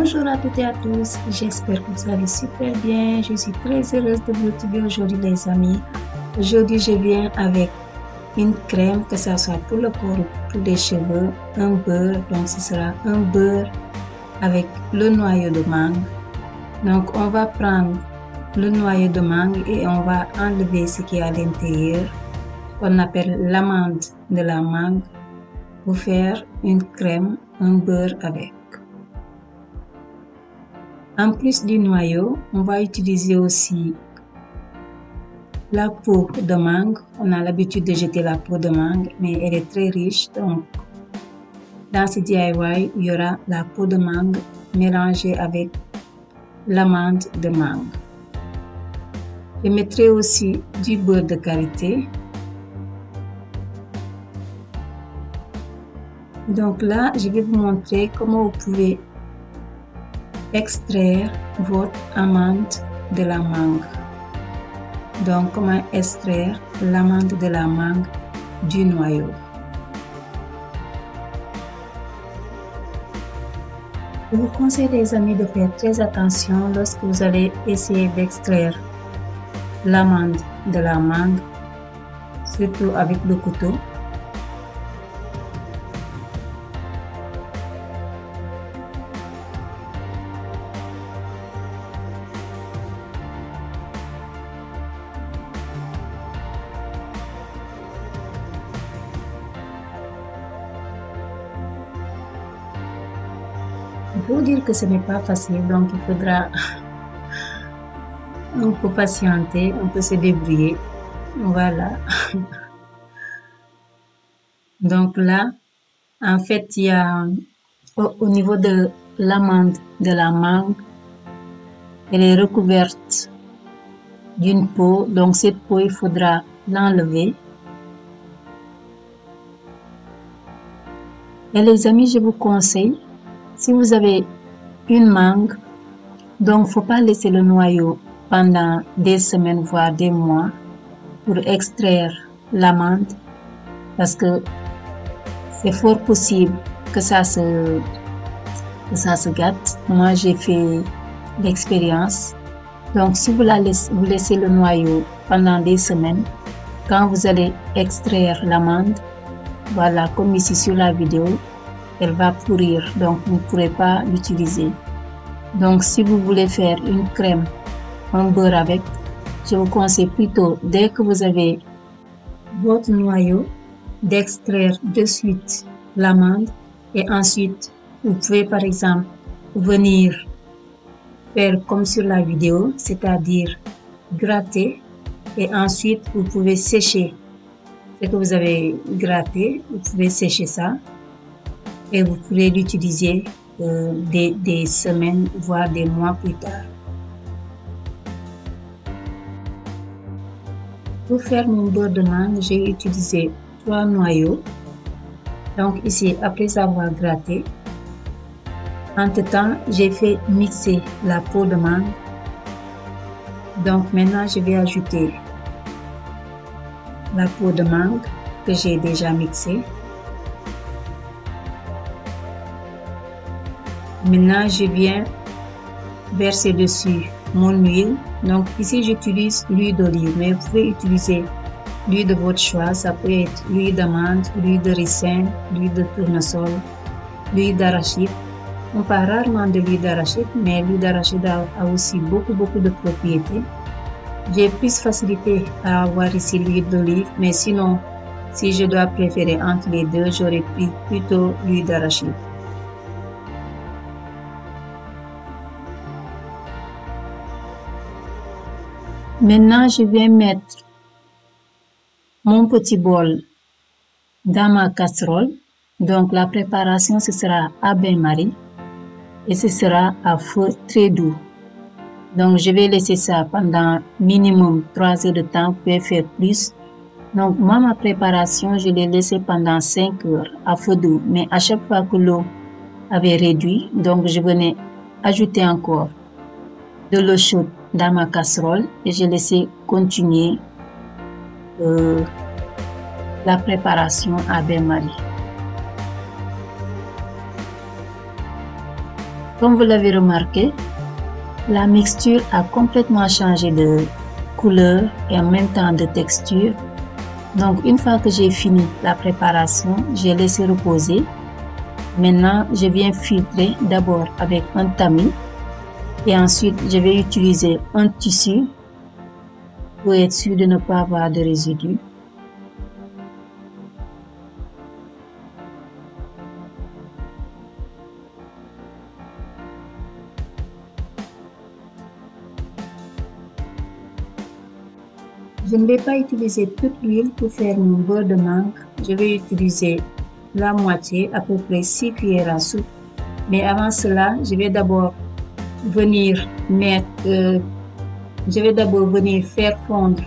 Bonjour à toutes et à tous, j'espère que vous allez super bien. Je suis très heureuse de vous retrouver aujourd'hui les amis. Aujourd'hui je viens avec une crème, que ce soit pour le corps ou pour les cheveux, un beurre, donc ce sera un beurre avec le noyau de mangue. Donc on va prendre le noyau de mangue et on va enlever ce qui est à l'intérieur, qu'on appelle l'amande de la mangue, pour faire une crème, un beurre avec. En plus du noyau, on va utiliser aussi la peau de mangue. On a l'habitude de jeter la peau de mangue, mais elle est très riche. Donc, dans ce DIY, il y aura la peau de mangue mélangée avec l'amande de mangue. Je mettrai aussi du beurre de karité. Donc là, je vais vous montrer comment vous pouvez extraire votre amande de la mangue. Donc, comment extraire l'amande de la mangue du noyau. Je vous conseille, les amis, de faire très attention lorsque vous allez essayer d'extraire l'amande de la mangue, surtout avec le couteau. Il faut dire que ce n'est pas facile, donc il faudra un peu patienter, on peut se débrouiller. Voilà. Donc là, en fait, il y a au niveau de l'amande de la mangue, elle est recouverte d'une peau, donc cette peau, il faudra l'enlever. Et les amis, je vous conseille, si vous avez une mangue, donc il ne faut pas laisser le noyau pendant des semaines, voire des mois, pour extraire l'amande, parce que c'est fort possible que ça se gâte. Moi, j'ai fait l'expérience. Donc, si vous laissez le noyau pendant des semaines, quand vous allez extraire l'amande, voilà, comme ici sur la vidéo, elle va pourrir, donc vous ne pourrez pas l'utiliser. Donc, si vous voulez faire une crème, un beurre avec, je vous conseille plutôt, dès que vous avez votre noyau, d'extraire de suite l'amande et ensuite, vous pouvez par exemple venir faire comme sur la vidéo, c'est-à-dire gratter et ensuite vous pouvez sécher ce que vous avez gratté, vous pouvez sécher ça et vous pourrez l'utiliser des semaines voire des mois plus tard. Pour faire mon beurre de mangue, j'ai utilisé 3 noyaux. Donc ici, après avoir gratté, entre-temps, j'ai fait mixer la peau de mangue. Donc maintenant, je vais ajouter la peau de mangue que j'ai déjà mixée. Maintenant, je viens verser dessus mon huile. Donc ici, j'utilise l'huile d'olive, mais vous pouvez utiliser l'huile de votre choix. Ça peut être l'huile d'amande, l'huile de ricin, l'huile de tournesol, l'huile d'arachide. On parle rarement de l'huile d'arachide, mais l'huile d'arachide a aussi beaucoup de propriétés. J'ai plus facilité à avoir ici l'huile d'olive, mais sinon, si je dois préférer entre les deux, j'aurais pris plutôt l'huile d'arachide. Maintenant, je vais mettre mon petit bol dans ma casserole. Donc, la préparation, ce sera à bain-marie et ce sera à feu très doux. Donc, je vais laisser ça pendant minimum 3 heures de temps, vous pouvez faire plus. Donc, moi, ma préparation, je l'ai laissé pendant 5 heures à feu doux. Mais à chaque fois que l'eau avait réduit, donc je venais ajouter encore de l'eau chaude dans ma casserole et j'ai laissé continuer la préparation à bain-marie. Comme vous l'avez remarqué, la mixture a complètement changé de couleur et en même temps de texture. Donc une fois que j'ai fini la préparation, j'ai laissé reposer. Maintenant, je viens filtrer d'abord avec un tamis et ensuite je vais utiliser un tissu pour être sûr de ne pas avoir de résidus. Je ne vais pas utiliser toute l'huile pour faire mon beurre de mangue. Je vais utiliser la moitié, à peu près 6 cuillères à soupe. Mais avant cela, je vais d'abord venir faire fondre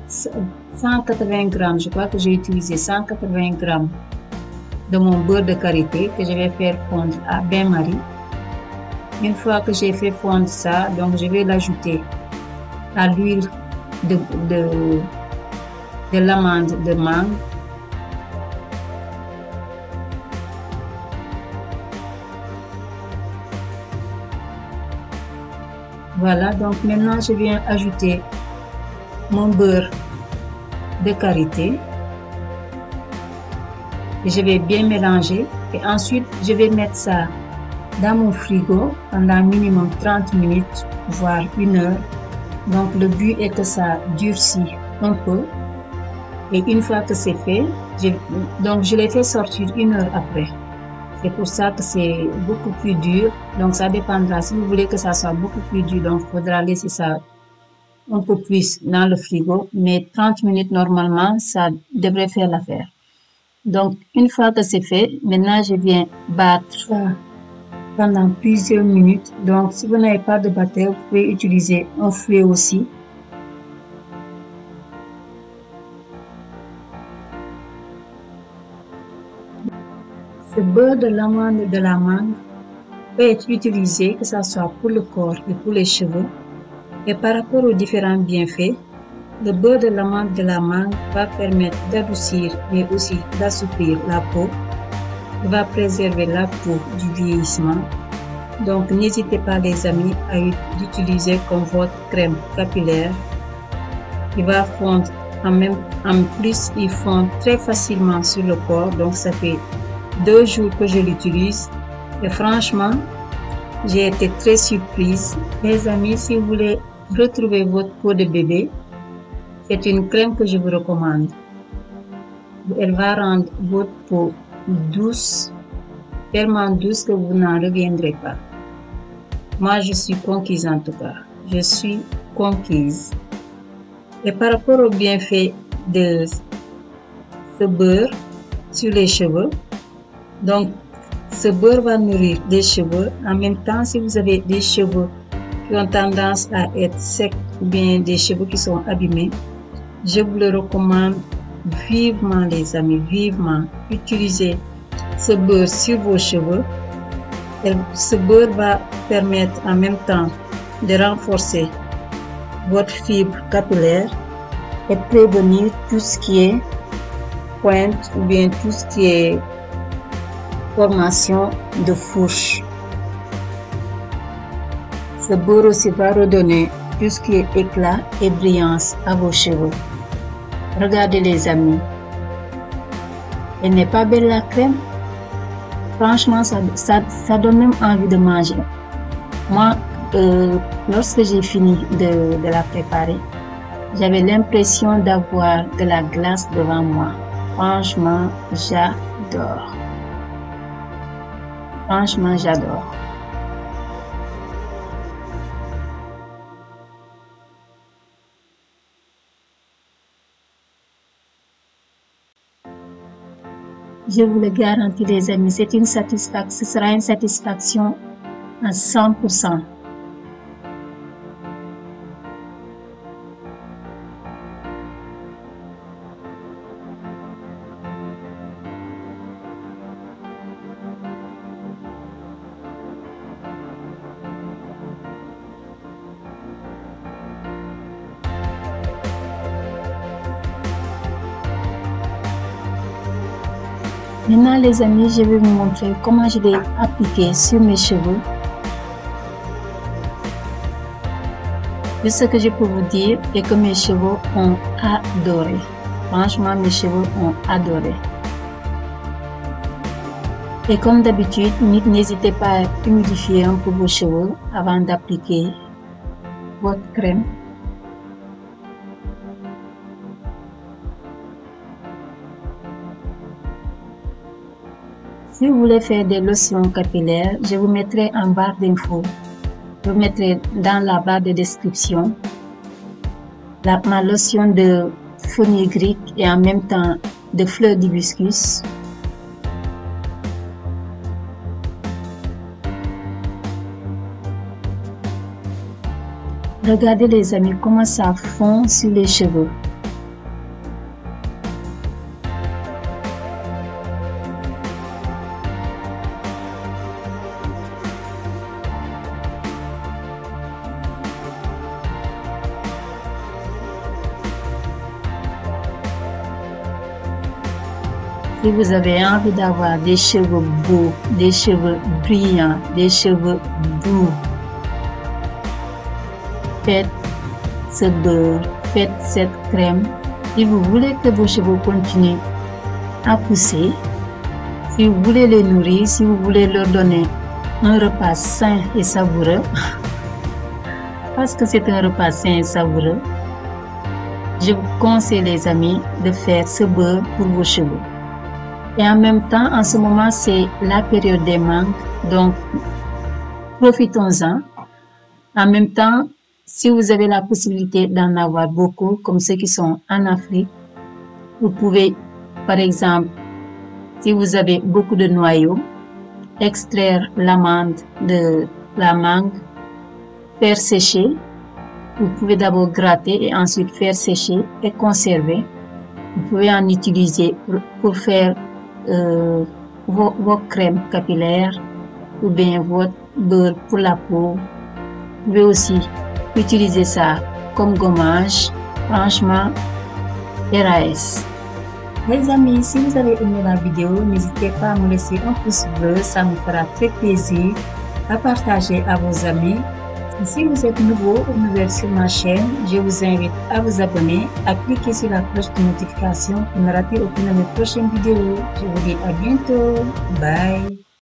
180 grammes. Je crois que j'ai utilisé 180 grammes de mon beurre de karité que je vais faire fondre à bain-marie. Une fois que j'ai fait fondre ça, donc je vais l'ajouter à l'huile de l'amande de mangue. Voilà, donc maintenant je viens ajouter mon beurre de karité et je vais bien mélanger et ensuite je vais mettre ça dans mon frigo pendant minimum 30 minutes voire 1 heure. Donc le but est que ça durcit un peu et une fois que c'est fait, je l'ai fait sortir 1 heure après. C'est pour ça que c'est beaucoup plus dur. Donc ça dépendra. Si vous voulez que ça soit beaucoup plus dur, donc il faudra laisser ça un peu plus dans le frigo. Mais 30 minutes normalement, ça devrait faire l'affaire. Donc une fois que c'est fait, maintenant je viens battre ça pendant plusieurs minutes. Donc si vous n'avez pas de batteur, vous pouvez utiliser un fouet aussi. Ce beurre de l'amande et de la mangue peut être utilisé, que ce soit pour le corps et pour les cheveux. Et par rapport aux différents bienfaits, le beurre de l'amande et de la mangue va permettre d'adoucir mais aussi d'assouplir la peau. Il va préserver la peau du vieillissement. Donc n'hésitez pas les amis à l'utiliser comme votre crème capillaire. Il va fondre en plus, il fond très facilement sur le corps. Donc ça fait 2 jours que je l'utilise et franchement j'ai été très surprise. Les amis, si vous voulez retrouver votre peau de bébé, c'est une crème que je vous recommande. Elle va rendre votre peau douce, tellement douce que vous n'en reviendrez pas. Moi je suis conquise en tout cas, je suis conquise. Et par rapport au bienfait de ce beurre sur les cheveux, donc ce beurre va nourrir les cheveux. En même temps, si vous avez des cheveux qui ont tendance à être secs ou bien des cheveux qui sont abîmés, je vous le recommande vivement les amis, vivement. Utilisez ce beurre sur vos cheveux. Et ce beurre va permettre en même temps de renforcer votre fibre capillaire et prévenir tout ce qui est pointe ou bien tout ce qui est formation de fourche. Ce beurre aussi va redonner tout ce qui est éclat et brillance à vos cheveux. Regardez les amis, elle n'est pas belle la crème? Franchement, ça donne même envie de manger. Moi, lorsque j'ai fini de la préparer, j'avais l'impression d'avoir de la glace devant moi. Franchement, j'adore. Franchement, j'adore. Je vous le garantis les amis, c'est une satisfaction, ce sera une satisfaction à 100%. Maintenant les amis, je vais vous montrer comment je l'ai appliqué sur mes cheveux Tout ce que je peux vous dire est que mes cheveux ont adoré. Franchement, mes cheveux ont adoré. Et comme d'habitude, n'hésitez pas à humidifier un peu vos cheveux avant d'appliquer votre crème. Si vous voulez faire des lotions capillaires, je vous mettrai en barre d'infos. Je vous mettrai dans la barre de description ma lotion de fenugrec et en même temps de fleurs d'hibiscus. Regardez les amis comment ça fond sur les cheveux. Si vous avez envie d'avoir des cheveux beaux, des cheveux brillants, des cheveux doux, faites ce beurre, faites cette crème. Si vous voulez que vos cheveux continuent à pousser, si vous voulez les nourrir, si vous voulez leur donner un repas sain et savoureux, parce que c'est un repas sain et savoureux, je vous conseille les amis de faire ce beurre pour vos cheveux. Et en même temps, en ce moment, c'est la période des mangues, donc profitons-en. En même temps, si vous avez la possibilité d'en avoir beaucoup, comme ceux qui sont en Afrique, vous pouvez, par exemple, si vous avez beaucoup de noyaux, extraire l'amande de la mangue, faire sécher. Vous pouvez d'abord gratter et ensuite faire sécher et conserver. Vous pouvez en utiliser pour faire vos crèmes capillaires ou bien votre beurre pour la peau. Vous pouvez aussi utiliser ça comme gommage. Franchement, RAS. Les amis, si vous avez aimé la vidéo, n'hésitez pas à me laisser un pouce bleu, ça me fera très plaisir, à partager à vos amis. Et si vous êtes nouveau ou nouvelle sur ma chaîne, je vous invite à vous abonner, à cliquer sur la cloche de notification pour ne rater aucune de mes prochaines vidéos. Je vous dis à bientôt. Bye.